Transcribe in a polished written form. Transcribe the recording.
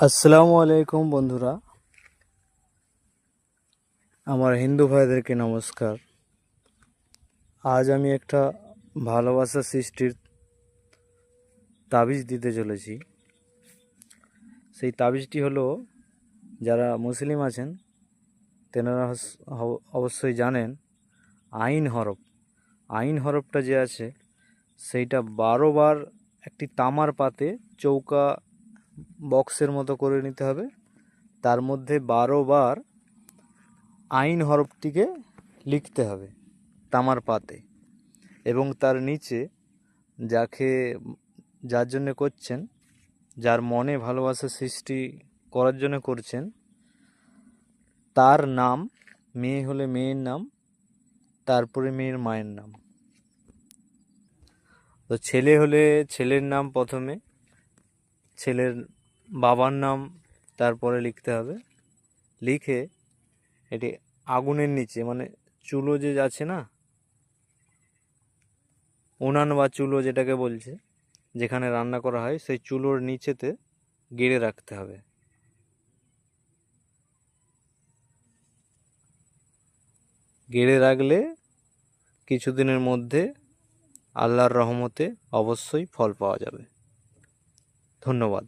আসসালামু আলাইকুম বন্ধুরা, আমার হিন্দু ভাইদেরকে নমস্কার। আজ আমি একটা ভালোবাসা সৃষ্টির তাবিজ দিতে চলেছি। সেই তাবিজটি হলো, যারা মুসলিম আছেন তেনারা অবশ্যই জানেন, আইন হরফ। আইন হরফটা যে আছে সেইটা 12 বার একটি তামার পাতে চৌকা বক্সের মতো করে নিতে হবে। তার মধ্যে 12 বার আইন হরফটিকে লিখতে হবে তামার পাতে, এবং তার নিচে যাকে যার জন্য করছেন, যার মনে ভালোবাসা সৃষ্টি করার জন্য করছেন, তার নাম, মেয়ে হলে মেয়ের নাম, তারপরে মেয়ের মায়ের নাম। তো ছেলে হলে ছেলের নাম প্রথমে, ছেলের বাবার নাম তারপরে লিখতে হবে। লিখে এটি আগুনের নিচে, মানে চুলো যে আছে না, উনান বা চুলো যেটাকে বলছে, যেখানে রান্না করা হয়, সেই চুলোর নিচেতে গেড়ে রাখতে হবে। গেড়ে রাখলে কিছুদিনের মধ্যে আল্লাহর রহমতে অবশ্যই ফল পাওয়া যাবে। ধন্যবাদ।